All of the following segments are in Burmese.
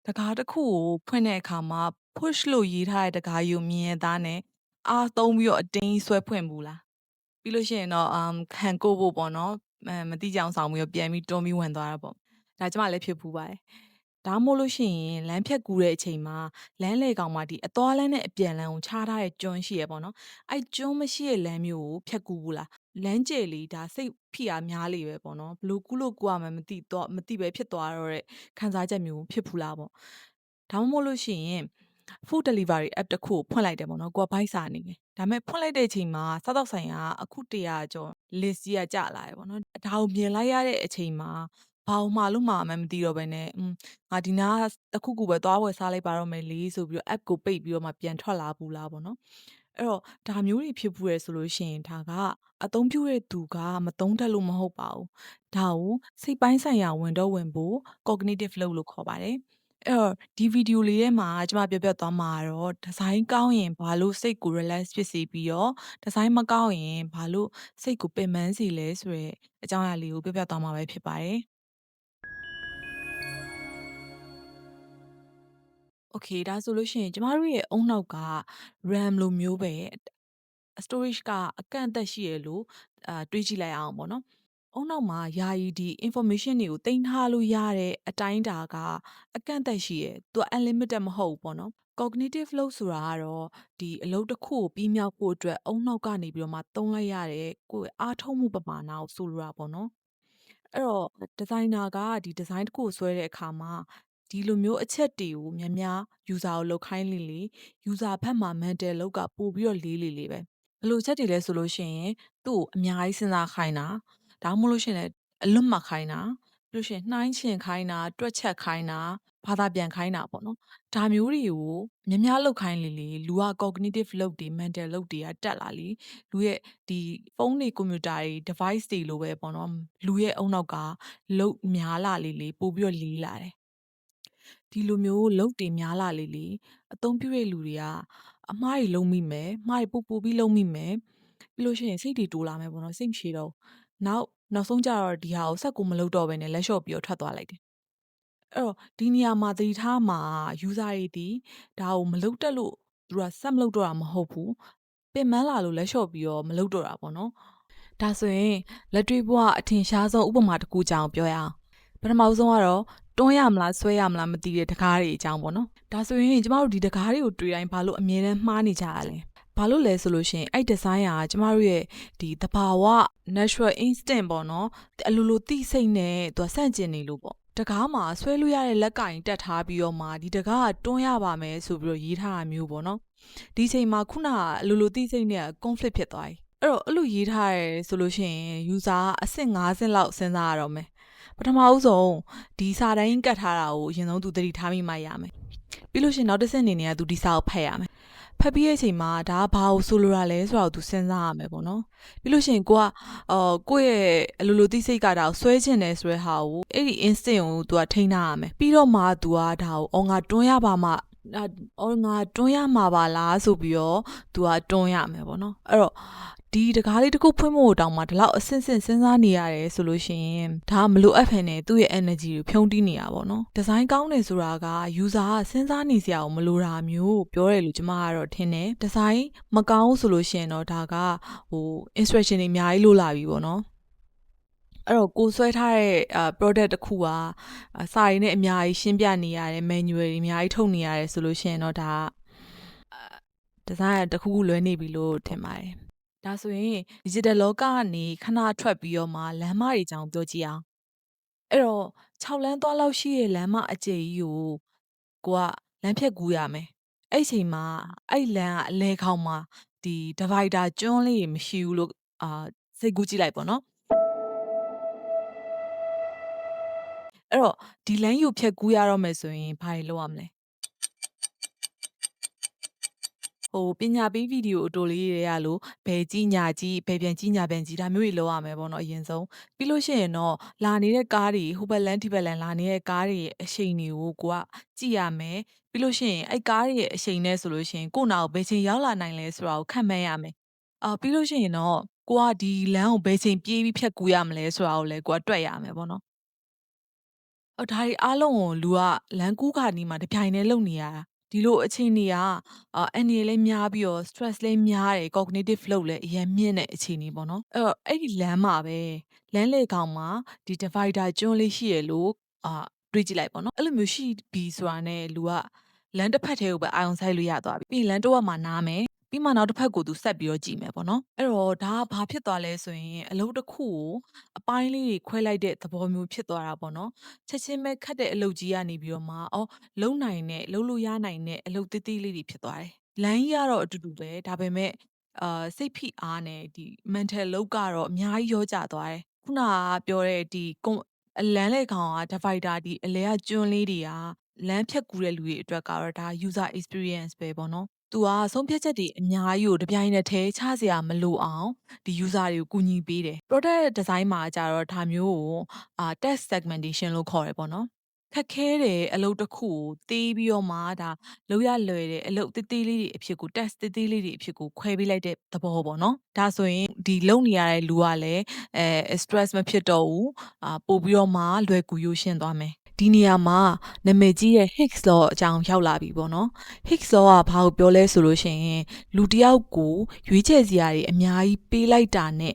တကားတစ်ခုကိုဖွင့်တဲ့အခါမှာ push လို့ရေးထားတဲ့တကားကြီးကိုမြင်ရသားနဲ့အားသုံးပြီးတော့အတင်းကြီးဆွဲဖွင့်ဘူးလားပြီးလို့ရှိရင်တော့ခံကို့ဖို့ပေါ့နော်မတိကြအောင်ဆောင်ပြီးတော့ပြန်ပြီးတွန်းပြီးဝင်သွားတာပေါ့ဒါကျမလည်းဖြစ်ဖူးပါတယ်ဒါမှမဟုတ်လို့ရှိရင်လမ်းဖြတ်ကူးတဲ့အချိန်မှာလမ်းလေကောင်မှာဒီအသွားလမ်းနဲ့အပြန်လမ်းကိုခြားထားတဲ့ကျွန်းရှိရပေါ့နော်အဲ့ကျွန်းမရှိတဲ့လမ်းမျိုးကိုဖြတ်ကူးဘူးလားလမ်းကျယ်လေဒါစိတ်ဖိအားများလေပဲပေါ့နော်ဘလို့ကူးလို့ကူရမှမသိပဲဖြစ်သွားတော့တဲ့ခံစားချက်မျိုးဖြစ်ဖူးလားပေါ့ဒါမှမဟုတ်လို့ရှိရင် food delivery app တစ်ခုကိုဖွင့်လိုက်တယ်ပေါ့နော်ကိုကဘိုက်စာနေတယ်ဒါပေမဲ့ဖွင့်လိုက်တဲ့အချိန်မှာစားတော့ဆိုင်ကအခု100ကျော် list ကြီးကကျလာတယ်ပေါ့နော်ဒါကိုမြင်လိုက်ရတဲ့အချိန်မှာဘာလို့မှာလို့မှာမှမသိတော့ဘဲနဲ့ငါဒီနားတစ်ခုခုပဲသွားဝယ်စားလိုက်ပါတော့မယ်လေဆိုပြီးတော့ app ကိုပိတ်ပြီးတော့မှပြန်ထွက်လာဘူးလားပေါ့နော်အဲ့တော့ဒါမျိုးတွေဖြစ်ဖူးရဆိုလို့ရှိရင်ဒါကအသုံးပြုတဲ့သူကမသုံးတတ်လို့မဟုတ်ပါဘူးဒါကိုစိတ်ပိုင်းဆိုင်ရာဝန်တော့ဝန်ဖို့ cognitive load လို့ခေါ်ပါတယ်အဲ့တော့ဒီဗီဒီယိုလေးထဲမှာကျမပြောပြသွားမှာကတော့ဒီဇိုင်းကောင်းရင်ဘာလို့စိတ်ကို relax ဖြစ်စေပြီးတော့ဒီဇိုင်းမကောင်းရင်ဘာလို့စိတ်ကိုပင်ပန်းစေလဲဆိုရဲအကြောင်းအရာလေးကိုပြောပြသွားမှာပဲဖြစ်ပါတယ်။ Okay ဒါဆိုလို့ရှိရင်ကျမတို့ရဲ့အုံနောက်က RAM လိုမျိုးပဲ storage ကအကန့်အသတ်ရှိရလို့တွေးကြည့်လိုက်အောင်ပေါ့နော်။အုံနောက်မှာယာယီဒီ information တွေကိုတင်ထားလို့ရတဲ့အတိုင်းအတာကအကန့်အသတ်ရှိရယ်။သူက unlimited မဟုတ်ဘူးပေါ့နော်။ cognitive load ဆိုတာကတော့ဒီအလုပ်တစ်ခုကိုပြီးမြောက်ဖို့အတွက်အုံနောက်ကနေပြီးတော့မှသုံးလိုက်ရတဲ့ကိုယ့်ရဲ့အားထုတ်မှုပမာဏကိုဆိုလိုတာပေါ့နော်။အဲ့တော့ဒီဇိုင်နာကဒီဒီဇိုင်းတစ်ခုကိုဆွဲတဲ့အခါမှာဒီလိုမျိုးအချက်တွေကိုများများ user ကိုလုပ်ခိုင်းလေ user ဘက်မှာ mental load ကပိုပြီးတော့လေးပဲဘယ်လိုချက်တွေလဲဆိုလို့ရှိရင်သူ့ကိုအများကြီးစဉ်းစားခိုင်းတာဒါမှမဟုတ်လို့ရှိရင်လည်းအလွတ်မှတ်ခိုင်းတာပြီးလို့ရှိရင်နှိုင်းချင်ခိုင်းတာတွက်ချက်ခိုင်းတာဘာသာပြန်ခိုင်းတာပေါ့နော်ဒါမျိုးတွေကိုများများလုပ်ခိုင်းလေလူက cognitive load တွေ mental load တွေကတက်လာလေလူရဲ့ဒီဖုန်းတွေကွန်ပျူတာတွေ device တွေလိုပဲပေါ့နော်လူရဲ့အုံနောက်က load များလာလေပို့ပြီးတော့လေးလာတယ်ဒီလိုမျိုးလုတ်တင်များလာလေအသုံးပြုတဲ့လူတွေကအမှားတွေလုံးမိမယ်မှားတွေပိုပြီးလုံးမိမယ်ပြီးလို့ရှိရင်စိတ်တွေတိုးလာမယ်ပေါ့နော်စိတ်မရှိတော့နောက်ဆုံးကြတော့ဒီဟာကိုဆက်ကိုမလုပ်တော့ဘဲနဲ့လက်လျှော့ပြီးတော့ထွက်သွားလိုက်တယ်အဲ့တော့ဒီနေရာမှာသတိထားမှာ user တွေဒီဒါကိုမလုပ်တတ်လို့သူကဆက်မလုပ်တော့တာမဟုတ်ဘူးပင်ပန်းလာလို့လက်လျှော့ပြီးတော့မလုပ်တော့တာပေါ့နော်ဒါဆိုရင်လက်တွေ့ဘဝအထင်ရှားဆုံးဥပမာတစ်ခုကြောင်ပြောရအောင်ပထမဆုံးကတော့တွန်းရမလားဆွဲရမလားမသိတဲ့တကားတွေအကြောင်းပေါ့နော်ဒါဆိုရင်ကျမတို့ဒီတကားတွေကိုတွေ့တိုင်းဘာလို့အမြဲတမ်းမှားနေကြရလဲဘာလို့လဲဆိုလို့ရှိရင်အဲ့ဒီဇိုင်းကကျမတို့ရဲ့ဒီသဘာဝ natural instinct ပေါ့နော်အလိုလိုသိစိတ်နဲ့သူကဆန့်ကျင်နေလို့ပေါ့တကားမှာဆွဲလို့ရတဲ့လက်ကင်တက်ထားပြီးတော့မှဒီတကားကတွန်းရပါမယ်ဆိုပြီးတော့ရေးထားတာမျိုးပေါ့နော်ဒီချိန်မှာခုနကအလိုလိုသိစိတ်နဲ့ conflict ဖြစ်သွားပြီအဲ့လိုရေးထားရဲဆိုလို့ရှိရင် user ကအဆင့်5ဆင့်လောက်စဉ်းစားရတော့မယ်ပထမဦးဆုံးဒီစာတိုင်းကတ်ထားတာကိုအရင်ဆုံးသူသတိထားမိမှရမယ်ပြီးလို့ရှိရင်နောက်တစ်ဆင့်အနေနဲ့ကသူဒီစာကိုဖတ်ရမယ်ဖတ်ပြီးတဲ့အချိန်မှာဒါကဘာကိုဆိုလိုတာလဲဆိုတော့သူစဉ်းစားရမယ်ပေါ့နော်ပြီးလို့ရှိရင်ကိုယ့်ရဲ့အလိုလိုသိစိတ်ကဒါကိုဆွဲချင်တယ်ဆိုတဲ့ဟာကိုအဲ့ဒီ instinct ကိုသူကထိန်းထားရမယ်ပြီးတော့မှသူကဒါကိုငါတွန်းရပါမှငါတွန်းရမှာပါလားဆိုပြီးတော့သူကတွန်းရမယ်ပေါ့နော်အဲ့တော့ဒီတကားလေးတစ်ခုဖွင့်ဖို့တောင်မှဒီလောက်အဆင့်ဆင့်စဉ်းစားနေရတယ်ဆိုလို့ရှိရင်ဒါကမလိုအပ်ဖ ೇನೆ သူ့ရဲ့ energy ကိုဖြုံးတီးနေတာပေါ့နော်ဒီဇိုင်းကောင်းတယ်ဆိုတာက user ကစဉ်းစားနေစရာကိုမလိုတာမျိုးပြောတယ်လို့ကျမကတော့ထင်တယ်ဒီဇိုင်းမကောင်းဆိုလို့ရှိရင်တော့ဒါကinstruction တွေအများကြီးလိုလာပြီပေါ့နော်အဲ့တော့ကိုဆွဲထားတဲ့product တစ်ခုကစာရင်းနဲ့အများကြီးရှင်းပြနေရတယ် manual တွေအများကြီးထုတ်နေရတယ်ဆိုလို့ရှိရင်တော့ဒါဒီဇိုင်းကတစ်ခုခုလွဲနေပြီလို့ထင်ပါတယ်ဒါဆိုရင် digital လောကကနေခဏထွက်ပြီးတော့မှလမ်းမတွေအကြောင်းပြောကြည့်အောင်အဲ့တော့6လမ်းသွားလောက်ရှိရဲ့လမ်းမအကျယ်ကြီးကိုကလမ်းဖြတ်ကူးရမယ်အဲ့ချိန်မှာအဲ့လမ်းကအလဲခေါင်မှာဒီ divider ကျွန်းလေးမရှိဘူးလို့စိတ်ကူးကြည့်လိုက်ပေါ့နော်အဲ့တော့ဒီလမ်းယူဖြတ်ကူးရတော့မယ်ဆိုရင်ဘာတွေလုပ်ရမလဲပညာပေးဗီဒီယိုအတိုလေးတွေကလို့ဘယ်ကြီးညာကြီးဘယ်ပြန်ကြီးညာပြန်ကြီးဒါမျိုးတွေလုပ်ရမယ်ပေါ့နော်အရင်ဆုံးပြီးလို့ရှိရင်တော့လာနေတဲ့ကားတွေဟိုဘက်လမ်းဒီဘက်လမ်းလာနေတဲ့ကားတွေရဲ့အရှိန်တွေကိုကကြည့်ရမယ်ပြီးလို့ရှိရင်အဲ့ကားတွေရဲ့အရှိန်နဲ့ဆိုလို့ရှိရင်ကို့နာကိုဘယ်ချိန်ရောက်လာနိုင်လဲဆိုတာကိုခန့်မှန်းရမယ်ပြီးလို့ရှိရင်တော့ကိုကဒီလမ်းကိုဘယ်ချိန်ပြေးပြီးဖြတ်ကူးရမလဲဆိုတာကိုလည်းကိုကတွက်ရမယ်ပေါ့နော် ဒါတွေအားလုံးကိုလူကလမ်းကူးခါနီးမှာတပြိုင်တည်းလုပ်နေရတာဒီလိုအခြေအနေကအန်ဒီလည်းများပြီးတော့ stress လည်းများတယ် cognitive load လည်းအရင်မြင့်တဲ့အခြေအနေပေါ့နော်အဲ့ဒီလမ်းမှာပဲလမ်းလေကောင်မှာဒီ divider ကျွန်းလေးရှိရလို့တွေးကြည့်လိုက်ပေါ့နော်အဲ့လိုမျိုးရှိပြီဆိုတာနဲ့လူကလမ်းတစ်ဖက်ထဲကိုပဲအာရုံစိုက်လို့ရသွားပြီပြီးရင်လမ်းတစ်ဝက်မှာနားမယ်ပြီးမှနောက်တစ်ဖက်ကိုသူဆက်ပြီးတော့ကြည့်မယ်ပေါ့နော်အဲ့တော့ဒါကဘာဖြစ်သွားလဲဆိုရင်အလုပ်တစ်ခုကိုအပိုင်းလေးတွေခွဲလိုက်တဲ့သဘောမျိုးဖြစ်သွားတာပေါ့နော်ချက်ချင်းပဲခတ်တဲ့အလုပ်ကြီးကနေပြီးတော့မှလုံနိုင်တဲ့လုံလို့ရနိုင်တဲ့အလုပ်သေးသေးလေးတွေဖြစ်သွားတယ်လမ်းကြီးကတော့အတူတူပဲဒါပေမဲ့စိတ်ဖိအားနဲ့ဒီ mental load ကတော့အများကြီးရောကြသွားတယ်ခုနကပြောတဲ့ဒီလမ်းလေကောင်က divider ဒီအလဲကကျွန်းလေးတွေကလမ်းဖြတ်ကူးတဲ့လူတွေအတွက်ကတော့ဒါ user experience ပဲပေါ့နော်သူကဆုံးဖြတ်ချက်တွေအများကြီးကိုတပြိုင်နက်တည်းချစရာမလိုအောင်ဒီ user တွေကိုကူညီပေးတယ် product design မှာကြတော့ဒါမျိုးကိုtest segmentation လို့ခေါ်တယ်ပေါ့နော်ခက်ခဲတဲ့အလုပ်တစ်ခုကိုတေးပြီးတော့မှဒါလောက်ရလွယ်တဲ့အလုပ်သေးသေးလေးတွေအဖြစ်ကို test သေးသေးလေးတွေအဖြစ်ကိုခွဲပေးလိုက်တဲ့သဘောပေါ့နော်ဒါဆိုရင်ဒီလုံနေရတဲ့လူကလည်းstress မဖြစ်တော့ဘူးပို့ပြီးတော့မှလွယ်ကူရိုးရှင်းသွားမယ်ဒီနေရာမှာနာမည်ကြီးတဲ့ Higgs law အကြောင်းရောက်လာပြီပေါ့နော် Higgs law ကဘာကိုပြောလဲဆိုလို့ရှိရင်လူတစ်ယောက်ကိုရွေးချယ်စရာတွေအများကြီးပေးလိုက်တာနဲ့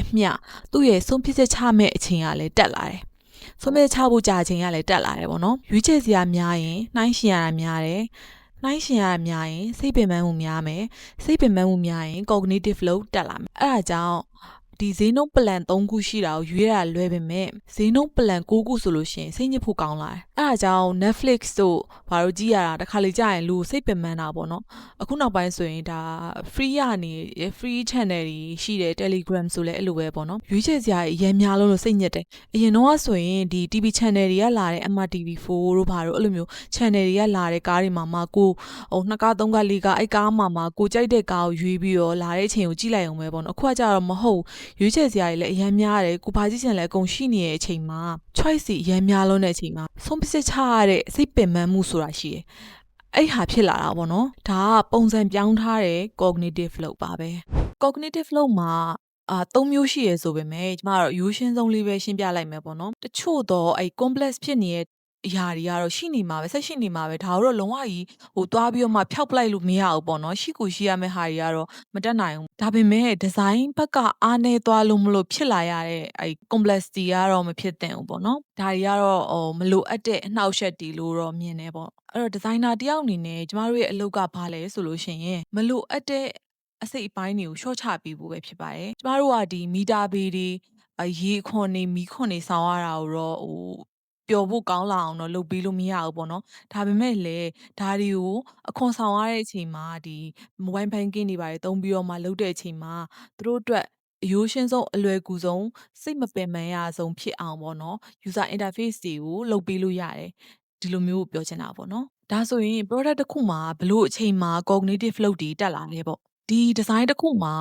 အမျှသူ့ရဲ့ဆုံးဖြတ်ချက်ချမဲ့အချိန်ကလည်းတက်လာတယ်ဆုံးဖြတ်ချဖို့ကြာချိန်ကလည်းတက်လာတယ်ပေါ့နော်ရွေးချယ်စရာများရင်နှိုင်းရှင်ရတာများတယ်နှိုင်းရှင်ရတာများရင်စိတ်ပင်ပန်းမှုများမယ်စိတ်ပင်ပန်းမှုများရင် cognitive load တက်လာမယ်အဲ့ဒါကြောင့်ဒီဈေးနှုန်း plan 3ခုရှိတာကိုရွေးရတာလွယ်ပေမဲ့ဈေးနှုန်း plan 6ခုဆိုလို့ရှိရင်စိတ်ညစ်ဖို့ကောင်းလာတယ်အဲ့ဒါကြောင့် Netflix တို့ဘာလို့ကြည့်ရတာတခါလေကြာရင်လူစိတ်ပင်ပန်းတာပေါ့နော်အခုနောက်ပိုင်းဆိုရင်ဒါ free ရနေ free channel တွေရှိတယ် Telegram ဆိုလဲအဲ့လိုပဲပေါ့နော်ရွေးချယ်စရာအရင်များလို့စိတ်ညစ်တယ်အရင်တော့ဆိုရင်ဒီ TV channel တွေကလာတဲ့ MRTV4 တို့ဘာလို့အဲ့လိုမျိုး channel တွေကလာတဲ့ကားတွေမှာမှကို2ကား3ကား4ကားအဲ့ကားမှာကိုကြိုက်တဲ့ကားကိုရွေးပြီးတော့လာတဲ့အချိန်ကိုကြည့်လိုက်အောင်ပဲပေါ့နော်အခုကကြတော့မဟုတ်ရွေးချယ်စရာတွေလည်းအရင်များတယ်ကိုဘာကြည့်ချင်လဲအကုန်ရှိနေတဲ့အချိန်မှာ choice တွေအရင်များလုံးတဲ့အချိန်မှာဆုံးဖြတ်ချရတဲ့စိတ်ပင်ပန်းမှုဆိုတာရှိတယ်အဲ့ဟာဖြစ်လာတာပေါ့နော်ဒါကပုံစံပြောင်းထားတဲ့ cognitive load ပါပဲ cognitive load မှာ3မျိုးရှိရဆိုပေမဲ့ကျမတို့ရိုးရှင်းဆုံးလေးပဲရှင်းပြလိုက်မယ်ပေါ့နော်တချို့တော့အဲ့ complex ဖြစ်နေတဲ့အရာတွေကတော့ရှိနေမှာပဲဆက်ရှိနေမှာပဲဒါတော့လုံးဝကြီးသွားပြီးတော့မှဖျောက်ပလိုက်လို့မရဘူးပေါ့နော်ရှိကိုရှိရမယ့်ဟာတွေကတော့မတက်နိုင်ဘူးဒါပေမဲ့ design ဘက်ကအားနေသွားလို့မလို့ဖြစ်လာရတဲ့အဲ့ complexity ကတော့မဖြစ်သင့်ဘူးပေါ့နော်ဒါတွေကတော့မလိုအပ်တဲ့အနှောက်အယှက်တွေလို့တော့မြင်နေပေါ့အဲ့တော့ designer တယောက်အနေနဲ့ကျမတို့ရဲ့အလုပ်ကဘာလဲဆိုလို့ရှိရင်မလိုအပ်တဲ့အစိတ်အပိုင်းတွေကိုရှော့ချပေးဖို့ပဲဖြစ်ပါတယ်ကျမတို့ကဒီမီတာဘေးတွေရေခွန်နေမီခွန်နေဆောင်ရတာကိုတော့ပျော်ဖို့ကောင်းလာအောင်တော့လုပ်ပေးလို့မရဘူးပေါ့နော်ဒါပေမဲ့လည်းဒါတွေကိုအခွန်ဆောင်ရတဲ့အချိန်မှာဒီ mobile banking တွေပါတယ်သုံးပြီးတော့မှလုပ်တဲ့အချိန်မှာသူတို့အတွက်အရိုးရှင်းဆုံးအလွယ်ကူဆုံးစိတ်မပင်ပန်းရဆုံးဖြစ်အောင်ပေါ့နော် user interface တွေကိုလုပ်ပေးလို့ရတယ်ဒီလိုမျိုးကိုပြောချင်တာပေါ့နော်ဒါဆိုရင် product တစ်ခုမှာဘလို့အချိန်မှာ cognitive load တွေတက်လာလဲပေါ့ဒီ design တစ်ခုမှာ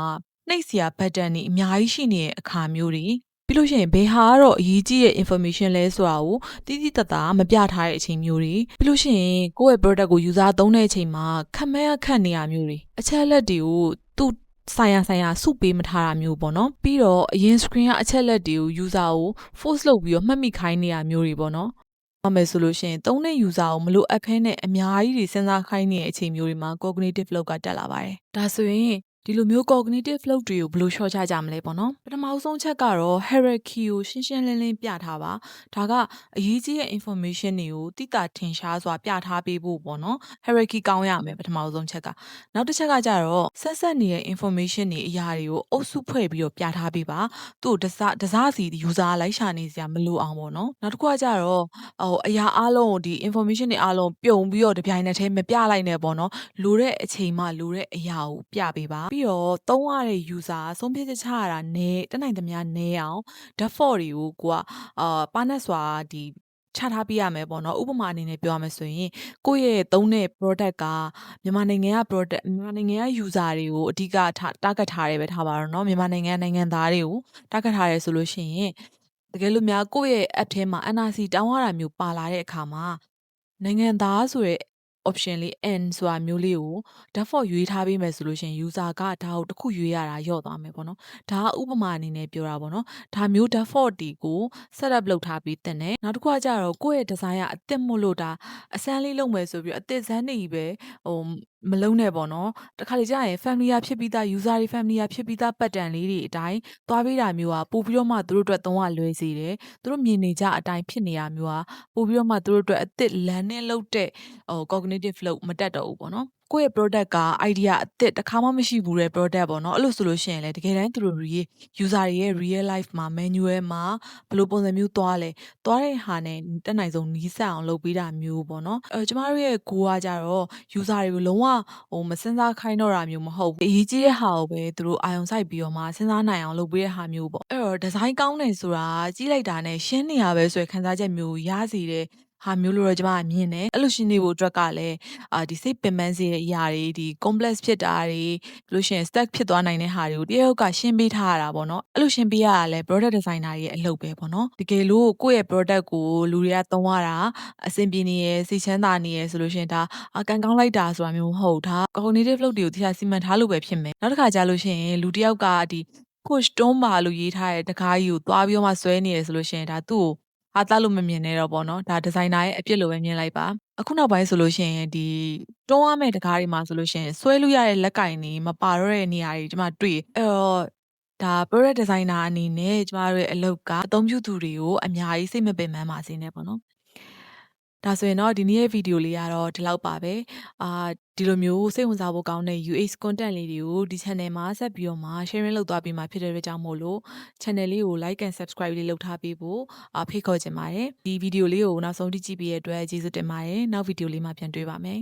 နှိပ်စရာ button တွေအများကြီးရှိနေတဲ့အခါမျိုးတွေပြီးလို့ရှိရင်ဘယ်ဟာကတော့အရေးကြီးတဲ့ information လဲဆိုတာကိုတိတိတတ်မပြထားတဲ့အချိန်မျိုးတွေပြီးလို့ရှိရင်ကိုယ့်ရဲ့ product ကို user သုံးတဲ့အချိန်မှာခက်နေရမျိုးတွေအချက်လက်တွေကိုသူ့ဆိုင်ရာစုပေးမထားတာမျိုးပေါ့နော်ပြီးတော့အရင် screen ကအချက်လက်တွေကို user ကို force လုပ်ပြီးတော့မှတ်မိခိုင်းနေရမျိုးတွေပေါ့နော်အမယ်ဆိုလို့ရှိရင်သုံးတဲ့ user ကိုမလိုအပ်ဖဲနဲ့အများကြီးတွေစဉ်းစားခိုင်းနေတဲ့အချိန်မျိုးတွေမှာ cognitive load ကတက်လာပါတယ်ဒါဆိုရင်ဒီလိုမျိုး cognitive load တွေကိုဘယ်လိုလျှော့ချကြမလဲပေါ့နော်ပထမဆုံးချက်ကတော့ hierarchy ကိုရှင်းရှင်းလင်းလင်းပြထားပါဒါကအရေးကြီးတဲ့ information တွေကိုတိတာထင်ရှားစွာပြထားပေးဖို့ပေါ့နော် hierarchy ကောင်းရမယ်ပထမဆုံးချက်ကနောက်တစ်ချက်ကကြတော့ဆက်နေတဲ့ information တွေအရာတွေကိုအုပ်စုဖွဲ့ပြီးတော့ပြထားပေးပါသူ့တစစီ user လိုက်ရှာနေစရာမလိုအောင်ပေါ့နော်နောက်တစ်ခုကကြတော့အရာအားလုံးကိုဒီ information တွေအားလုံးပြုံပြီးတော့တပြိုင်နက်တည်းမပြလိုက်နဲ့ပေါ့နော်လိုတဲ့အချိန်မှလိုတဲ့အရာကိုပြပေးပါပြီးတော့သုံးရတဲ့ user ဆုံးဖြတ်ချက်ချရတာနဲတက်နိုင်သမျှနဲအောင် default တွေကိုကိုကပါနက်စွာဒီချထားပေးရမယ်ပေါ့နော်ဥပမာအနေနဲ့ပြောရမယ်ဆိုရင်ကိုယ့်ရဲ့သုံးတဲ့ product ကမြန်မာနိုင်ငံက product မြန်မာနိုင်ငံက user တွေကိုအဓိကtarget ထားတယ်ပဲထားပါတော့เนาะမြန်မာနိုင်ငံသားတွေကို target ထားရဲဆိုလို့ရှိရင်တကယ်လို့များကိုယ့်ရဲ့ app ထဲမှာ NRC တောင်းရတာမျိုးပါလာတဲ့အခါမှာနိုင်ငံသားဆိုရဲ option လေး n ဆိုတာမျိုးလေးကို default ရွေးထားပေးမယ်ဆိုလို့ရှိရင် user ကဒါကိုတစ်ခုရွေးရတာလျော့သွားမယ်ပေါ့နော်ဒါကဥပမာအနေနဲ့ပြောတာပေါ့နော်ဒါမျိုး default တီကို set up လုပ်ထားပြီးတင်တယ်နောက်တစ်ခုကကြတော့ကိုယ့်ရဲ့ design ကအသစ်မို့လို့ဒါအစမ်းလေးလုပ်မယ်ဆိုပြီးအသစ်ဇန်းနေကြီးပဲဟိုမလုံးနဲ့ပေါ့နော်တခါလေကြာရင် familiar ဖြစ်ပြီးသား user တွေ familiar ဖြစ်ပြီးသား pattern လေးတွေအတိုင်းသွားပေးတာမျိုးอ่ะပို့ပြီးတော့မှသူတို့အတွက်သုံးရလွယ်စေတယ်သူတို့မြင်နေကြအတိုင်းဖြစ်နေရမျိုးอ่ะပို့ပြီးတော့မှသူတို့အတွက်အသစ် land နဲ့လုပ်တဲ့cognitive flow မတက်တော့ဘူးပေါ့နော်ကိုယ့်ရဲ့ product က idea အသစ်တစ်ခါမှမရှိဘူးတဲ့ product ပေါ့နော်အဲ့လိုဆိုလို့ရှိရင်လေတကယ်တမ်းသူတို့ user တွေရဲ့ real life မှာ manual မှာဘယ်လိုပုံစံမျိုးသွားလဲသွားတဲ့ဟာနဲ့တက်နိုင်ဆုံးနီးစပ်အောင်လုပ်ပေးတာမျိုးပေါ့နော်ကျမတို့ရဲ့ goal ကကြတော့ user တွေကိုလုံးဝမစဉ်းစားခိုင်းတော့တာမျိုးမဟုတ်ဘူးအရေးကြီးတဲ့ဟာကိုပဲသူတို့အာရုံစိုက်ပြီးတော့မှစဉ်းစားနိုင်အောင်လုပ်ပေးတဲ့ဟာမျိုးပေါ့အဲ့တော့ design ကောင်းတယ်ဆိုတာကြီးလိုက်တာနဲ့ရှင်းနေရပဲဆိုရယ်ခံစားချက်မျိုးရစီတဲ့ဟာမျိုးလို့တော့ကျမကမြင်တယ်အဲ့လိုရှင်းနေဖို့အတွက်ကလည်းဒီစိတ်ပင်ပန်းစေတဲ့အရာတွေဒီ complex ဖြစ်တာတွေလို့ရှိရင် stuck ဖြစ်သွားနိုင်တဲ့ဟာတွေကိုတယောက်ကရှင်းပေးထားရတာပေါ့နော်အဲ့လိုရှင်းပေးရတာလဲ product designer ရဲ့အလုပ်ပဲပေါ့နော်တကယ်လို့ကိုယ့်ရဲ့ product ကိုလူတွေကသုံးရတာအဆင်ပြေနေရယ်စိတ်ချမ်းသာနေရယ်ဆိုလို့ရှိရင်ဒါကန်ကောင်းလိုက်တာဆိုတာမျိုးမဟုတ်ဒါ cognitive flow တွေကိုတရားစီမံထားလို့ပဲဖြစ်မယ်နောက်တစ်ခါကြာလို့ရှိရင်လူတစ်ယောက်ကဒီ push တွန်းပါလို့ရေးထားတဲ့တကားကြီးကိုသွားပြီးတော့မှဆွဲနေရယ်ဆိုလို့ရှိရင်ဒါသူ့ကိုဟာတာလို့မမြင်နဲ့တော့ပေါ့နော်ဒါဒီဇိုင်နာရဲ့အပြစ်လိုပဲမြင်လိုက်ပါအခုနောက်ပိုင်းဆိုလို့ရှိရင်ဒီတွန်းရမယ့်တကားတွေမှာဆိုလို့ရှိရင်ဆွဲလို့ရတဲ့လက်ကင်တွေမပါတော့တဲ့နေရာတွေကျွန်မတွေ့အဲ့တော့ဒါ product designer အနေနဲ့ကျမတို့ရဲ့အလုပ်ကအသုံးပြုသူတွေကိုအများကြီးစိတ်မပင်ပန်းပါစေနဲ့ပေါ့နော်ဒါဆိုရင်တော့ဒီနေ့ရဲ့ဗီဒီယိုလေးကတော့ဒီလောက်ပါပဲဒီလိုမျိုးစိတ်ဝင်စားဖို့ကောင်းတဲ့ UX content လေးတွေကိုဒီ channel မှာဆက်ပြီးတော့မှ sharing လုပ်သွားပေးမှာဖြစ်တဲ့အတွက်ကြောင့်မို့လို့ channel လေးကို like and subscribe လေးလုပ်ထားပေးဖို့ဖိတ်ခေါ်ချင်ပါတယ်ဒီဗီဒီယိုလေးကိုနောက်ဆုံးထိကြည့်ပေးတဲ့အတွက်ကျေးဇူးတင်ပါတယ်နောက်ဗီဒီယိုလေးမှာပြန်တွေ့ပါမယ်